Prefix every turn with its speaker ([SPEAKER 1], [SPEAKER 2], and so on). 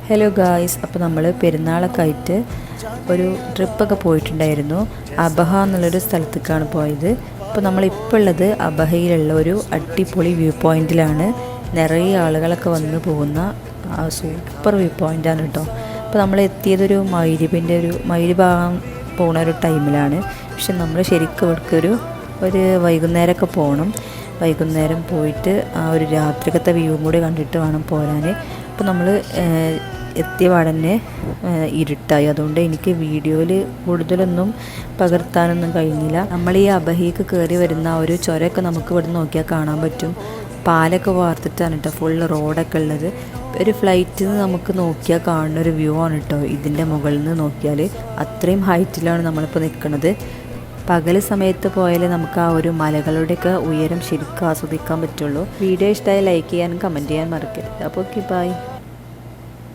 [SPEAKER 1] Hello guys, അപ്പോൾ നമ്മൾ പെരുന്നാളൊക്കെ ആയിട്ട് ഒരു ട്രിപ്പൊക്കെ പോയിട്ടുണ്ടായിരുന്നു. അബഹ എന്നുള്ളൊരു സ്ഥലത്തേക്കാണ് പോയത്. അപ്പോൾ നമ്മളിപ്പോൾ ഉള്ളത് അബഹയിലുള്ള ഒരു അടിപൊളി വ്യൂ പോയിൻറ്റിലാണ്. നിറയെ ആളുകളൊക്കെ വന്ന് പോകുന്ന സൂപ്പർ വ്യൂ പോയിൻ്റാണ് കേട്ടോ. അപ്പോൾ നമ്മൾ എത്തിയതൊരു മഗ്‌രിബാകാൻ പോകുന്ന ഒരു ടൈമിലാണ്. പക്ഷെ നമ്മൾ ശരിക്കും ഇവിടേക്കൊരു വൈകുന്നേരമൊക്കെ പോകണം. വൈകുന്നേരം പോയിട്ട് ആ ഒരു രാത്രിക്കത്തെ വ്യൂ കൂടി കണ്ടിട്ട് വേണം പോരാൻ. അപ്പോൾ നമ്മൾ എത്തിയ പാടന്നെ ഇരുട്ടായി. അതുകൊണ്ട് എനിക്ക് വീഡിയോയിൽ കൂടുതലൊന്നും പകർത്താനൊന്നും കഴിഞ്ഞില്ല. നമ്മൾ ഈ അബഹയ്ക്ക് കയറി വരുന്ന ആ ഒരു ചുരമൊക്കെ നമുക്ക് ഇവിടെ നോക്കിയാൽ കാണാൻ പറ്റും. പാലൊക്കെ വാർത്തിട്ടാണ് കേട്ടോ ഫുൾ റോഡൊക്കെ ഉള്ളത്. ഒരു ഫ്ലൈറ്റിൽ നിന്ന് നമുക്ക് നോക്കിയാൽ കാണുന്ന ഒരു വ്യൂ ആണ് കേട്ടോ ഇതിൻ്റെ മുകളിൽ നിന്ന് നോക്കിയാൽ. അത്രയും ഹൈറ്റിലാണ് നമ്മളിപ്പോൾ നിൽക്കുന്നത്. പകൽ സമയത്ത് പോയാൽ നമുക്ക് ആ ഒരു മലകളുടെയൊക്കെ ഉയരം ശരിക്കും ആസ്വദിക്കാൻ പറ്റുള്ളൂ. വീഡിയോ ഇഷ്ടമായി ലൈക്ക് ചെയ്യാനും കമൻറ്റ് ചെയ്യാൻ മറക്കരുത്. അപ്പോൾ ഓക്കെ, ബൈ.